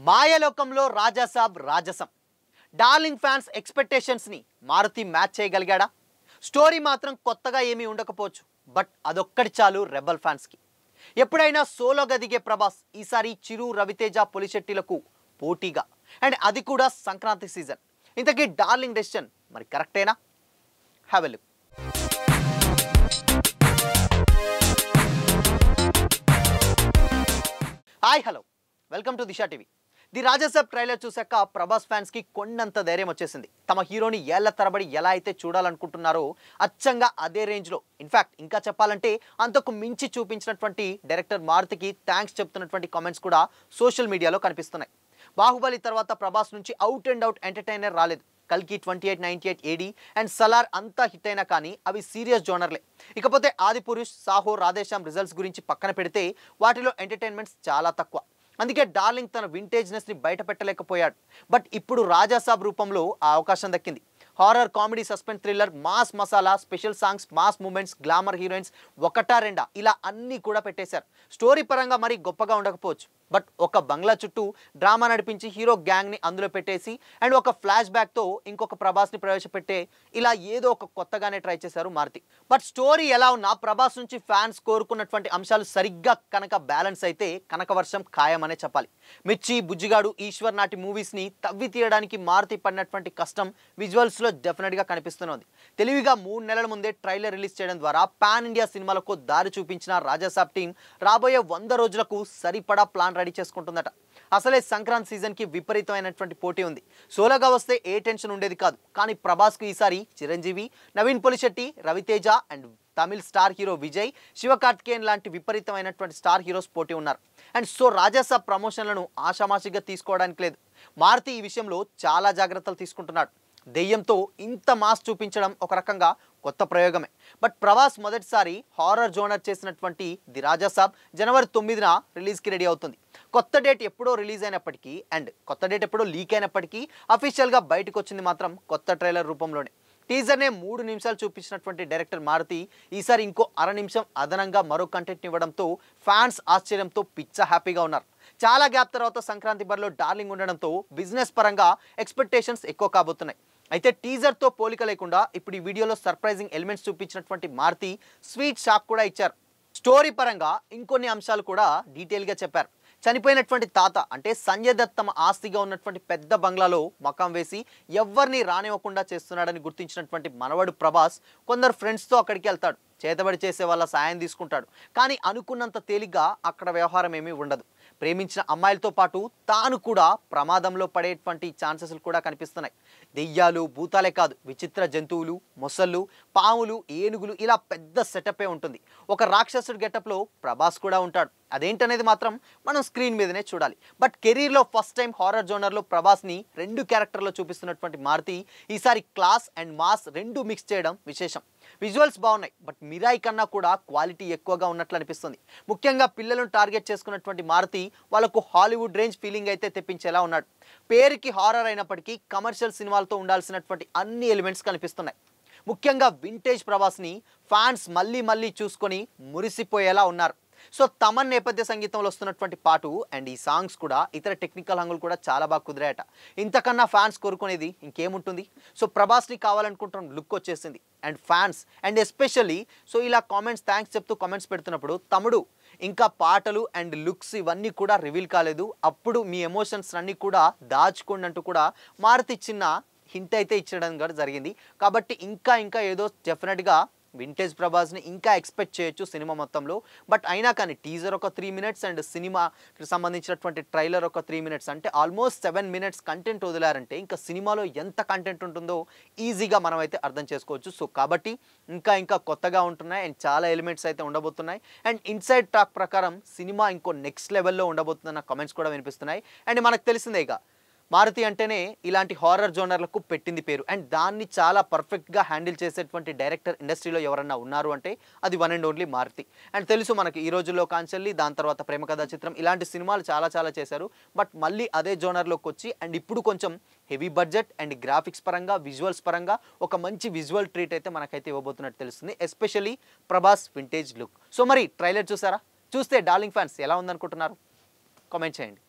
మాయలోకంలో రాజాసాబ్ రాజసం darling fans expectations ని Maruti match చేయగలిగాడా? Story మాత్రం కొత్తగా ఏమీ ఉండకపోవచ్చు, బట్ అదొక్కటి చాలు రెబల్ ఫ్యాన్స్ కి. ఎప్పుడైనా సోలోగా దిగే ప్రభాస్ ఈసారి చిరు, రవితేజ, పొలిశెట్టిలకు పోటీగా, అండ్ అది కూడా సంక్రాంతి సీజన్. ఇంతకీ డార్లింగ్ డెసిషన్ మరి కరెక్టేనా? Have a look. Hi, hello, welcome to Disha TV. The Raja Saab trailer చూశాక ప్రభాస్ ఫ్యాన్స్ కి కొండంత ధైర్యం వచ్చేసింది. తమ హీరోని ఏళ్ల తరబడి ఎలా అయితే చూడాలనుకుంటున్నారో అచ్చంగా అదే రేంజ్ లో, ఇన్ఫాక్ట్ ఇంకా చెప్పాలంటే అంతకు మించి చూపించినటువంటి డైరెక్టర్ మారుతికి థ్యాంక్స్ చెప్తున్నటువంటి కామెంట్స్ కూడా సోషల్ మీడియాలో కనిపిస్తున్నాయి. బాహుబలి తర్వాత ప్రభాస్ నుంచి అవుట్ అండ్ అవుట్ ఎంటర్టైనర్ రాలేదు. కల్కి 2898 ఏడి అండ్ సలార్ అంతా హిట్ అయినా కానీ అవి సీరియస్ జోనర్లే. ఇకపోతే ఆదిపురుష్, సాహో, రాధేశ్యామ్ రిజల్ట్స్ గురించి పక్కన పెడితే వాటిలో ఎంటర్టైన్మెంట్స్ చాలా తక్కువ. అందుకే డార్లింగ్ తన వింటేజ్నెస్ ని బయట పెట్టలేకపోయాడు. బట్ ఇప్పుడు రాజాసాబ్ రూపంలో ఆ అవకాశం దక్కింది. Horror, comedy, suspense, thriller, mass masala, special songs, mass moments, glamour heroines ఒకటా రెండా ఇలా అన్నీ కూడా పెట్టేశారు. స్టోరీ పరంగా మరీ గొప్పగా ఉండకపోవచ్చు, బట్ ఒక బంగ్లా చుట్టూ డ్రామా నడిపించి హీరో గ్యాంగ్ని అందులో పెట్టేసి అండ్ ఒక ఫ్లాష్ బ్యాక్తో ఇంకొక ప్రభాస్ని ప్రవేశపెట్టే ఇలా ఏదో ఒక కొత్తగానే ట్రై చేశారు మారుతి. బట్ స్టోరీ ఎలా ఉన్నా ప్రభాస్ నుంచి ఫ్యాన్స్ కోరుకున్నటువంటి అంశాలు సరిగ్గా కనుక బ్యాలెన్స్ అయితే కనకవర్షం ఖాయమనే చెప్పాలి. మిర్చి, బుజ్జిగాడు, ఈశ్వర్ నాటి మూవీస్ని తవ్వి తీయడానికి మారుతి పడినటువంటి కష్టం విజువల్స్లో డెఫినెట్గా కనిపిస్తున్నది. తెలివిగా 3 నెలల ముందే ట్రైలర్ రిలీజ్ చేయడం ద్వారా పాన్ ఇండియా సినిమాలకు దారి చూపించిన రాజాసాబ్ టీం రాబోయే 100 రోజులకు సరిపడా ప్లాన్ రెడీ చేసుకుంటుందట. అసలే సంక్రాంతి సీజన్ కి విపరీతమైనటువంటి పోటీ ఉంది. సోలోగా వస్తే ఏ టెన్షన్ ఉండేది కాదు, కానీ ప్రభాస్ కు ఈసారి Chiranjeevi, Naveen Polishetty, Ravi Teja and Tamil star hero Vijay, Sivakarthikeyan లాంటి విపరీతమైనటువంటి స్టార్ హీరోస్ పోటీ ఉన్నారు. అండ్ సో రాజాసాబ్ ప్రమోషన్లను ఆషామాషిగా తీసుకోవడానికి లేదు. మారుతి ఈ విషయంలో చాలా జాగ్రత్తలు తీసుకుంటున్నాడు. దెయ్యంతో ఇంత మాస్ చూపించడం ఒక రకంగా కొత్త ప్రయోగమే. బట్ ప్రభాస్ మొదటిసారి హారర్ జోనర్ చేసినటువంటి ది రాజాసాబ్ జనవరి 9న రిలీజ్కి రెడీ అవుతుంది. కొత్త డేట్ ఎప్పుడో రిలీజ్ అయినప్పటికీ అండ్ కొత్త డేట్ ఎప్పుడో లీక్ అయినప్పటికీ అఫీషియల్గా బయటకు వచ్చింది మాత్రం కొత్త ట్రైలర్ రూపంలోనే. టీజర్నే 3 నిమిషాలు చూపించినటువంటి డైరెక్టర్ మారుతి ఈసారి ఇంకో అర నిమిషం అదనంగా మరో కంటెంట్ ఇవ్వడంతో ఫ్యాన్స్ ఆశ్చర్యంతో పిచ్చ హ్యాపీగా ఉన్నారు. చాలా గ్యాప్ తర్వాత సంక్రాంతి బరిలో డార్లింగ్ ఉండడంతో బిజినెస్ పరంగా ఎక్స్పెక్టేషన్స్ ఎక్కువ కాబోతున్నాయి. అయితే టీజర్తో పోలిక లేకుండా ఇప్పుడు ఈ వీడియోలో సర్ప్రైజింగ్ ఎలిమెంట్స్ చూపించినటువంటి మారుతి స్వీట్ షాక్ కూడా ఇచ్చారు. స్టోరీ పరంగా ఇంకొన్ని అంశాలు కూడా డీటెయిల్గా చెప్పారు. చనిపోయినటువంటి తాత అంటే సంజయ్ దత్ తమ ఆస్తిగా ఉన్నటువంటి పెద్ద బంగ్లాలో మకాం వేసి ఎవరిని రానివ్వకుండా చేస్తున్నాడని గుర్తించినటువంటి మనవడు ప్రభాస్ కొందరు ఫ్రెండ్స్తో అక్కడికి వెళ్తాడు. చేతబడి చేసే వాళ్ళ సాయం తీసుకుంటాడు. కానీ అనుకున్నంత తేలిగ్గా అక్కడ వ్యవహారం ఏమీ ఉండదు. ప్రేమించిన అమ్మాయిలతో పాటు తాను కూడా ప్రమాదంలో పడేటువంటి ఛాన్సెస్ కూడా కనిపిస్తున్నాయి. దెయ్యాలు, భూతాలే కాదు, విచిత్ర జంతువులు, మొసళ్ళు, పాములు, ఏనుగులు ఇలా పెద్ద సెటపే ఉంటుంది. ఒక రాక్షసుడు గెటప్లో ప్రభాస్ కూడా ఉంటాడు. అదేంటనేది మాత్రం మనం స్క్రీన్ మీదనే చూడాలి. బట్ కెరీర్లో ఫస్ట్ టైం హారర్ జోనర్లో ప్రభాస్ని 2 క్యారెక్టర్లో చూపిస్తున్నటువంటి మారుతి ఈసారి క్లాస్ అండ్ మాస్ 2 మిక్స్ చేయడం విశేషం. విజువల్స్ బాగున్నాయి, బట్ మిరాయి కన్నా కూడా క్వాలిటీ ఎక్కువగా ఉన్నట్లు అనిపిస్తుంది. ముఖ్యంగా పిల్లలను టార్గెట్ చేసుకున్నటువంటి మారుతి వాళ్ళకు హాలీవుడ్ రేంజ్ ఫీలింగ్ అయితే తెప్పించేలా ఉన్నాడు. పేరుకి హారర్ అయినప్పటికీ కమర్షియల్ సినిమాలతో ఉండాల్సినటువంటి అన్ని ఎలిమెంట్స్ కనిపిస్తున్నాయి. ముఖ్యంగా వింటేజ్ ప్రభాస్ని ఫ్యాన్స్ మళ్ళీ మళ్ళీ చూసుకొని మురిసిపోయేలా ఉన్నారు. సో తమన్ నేపథ్య సంగీతంలో వస్తున్నటువంటి పాటు అండ్ ఈ సాంగ్స్ కూడా ఇతర టెక్నికల్ హంగులు కూడా చాలా బాగా కుదిరాయట. ఇంతకన్నా ఫ్యాన్స్ కోరుకునేది ఇంకేముంటుంది? సో ప్రభాస్ని కావాలనుకుంటున్న లుక్ వచ్చేసింది. And fans and especially so ఇలా కామెంట్స్ థ్యాంక్స్ చెప్తూ కామెంట్స్ పెడుతున్నప్పుడు తమ్ముడు ఇంకా పాటలు అండ్ లుక్స్ ఇవన్నీ కూడా రివీల్ కాలేదు, అప్పుడు మీ ఎమోషన్స్ అన్నీ కూడా దాచుకోండి అంటూ కూడా మారుతి చిన్న హింట్ అయితే ఇచ్చడం కూడా జరిగింది. కాబట్టి ఇంకా ఏదో డెఫినెట్గా వింటేజ్ ప్రభాస్ని ఇంకా ఎక్స్పెక్ట్ చేయొచ్చు సినిమా మొత్తంలో. బట్ అయినా కానీ టీజర్ ఒక 3 మినిట్స్ అండ్ సినిమాకి సంబంధించినటువంటి ట్రైలర్ ఒక 3 మినిట్స్ అంటే ఆల్మోస్ట్ 7 మినిట్స్ కంటెంట్ వదిలారంటే ఇంకా సినిమాలో ఎంత కంటెంట్ ఉంటుందో ఈజీగా మనం అయితే అర్థం చేసుకోవచ్చు. సో కాబట్టి ఇంకా కొత్తగా ఉంటున్నాయి అండ్ చాలా ఎలిమెంట్స్ అయితే ఉండబోతున్నాయి. అండ్ ఇన్సైడ్ టాక్ ప్రకారం సినిమా ఇంకో నెక్స్ట్ లెవెల్లో ఉండబోతుందన్న కామెంట్స్ కూడా వినిపిస్తున్నాయి. అండ్ మనకు తెలిసిందే ఇక మారుతి అంటేనే ఇలాంటి హారర్ జోనర్లకు పెట్టింది పేరు. అండ్ దాన్ని చాలా పర్ఫెక్ట్గా హ్యాండిల్ చేసేటువంటి డైరెక్టర్ ఇండస్ట్రీలో ఎవరన్నా ఉన్నారు అంటే అది one and only Maruthi. And తెలుసు మనకి ఈ రోజుల్లో కాంచెల్లి, దాని తర్వాత ప్రేమ కథా చిత్రం ఇలాంటి సినిమాలు చాలా చేశారు. బట్ మళ్ళీ అదే జోనర్లోకి వచ్చి అండ్ ఇప్పుడు కొంచెం హెవీ బడ్జెట్ అండ్ గ్రాఫిక్స్ పరంగా, విజువల్స్ పరంగా ఒక మంచి విజువల్ ట్రీట్ అయితే మనకైతే ఇవ్వబోతున్నట్టు తెలుస్తుంది. Especially Prabhas vintage look. So మరి ట్రైలర్ చూసారా? చూస్తే డార్లింగ్ ఫ్యాన్స్ ఎలా ఉందనుకుంటున్నారు? కామెంట్ చేయండి.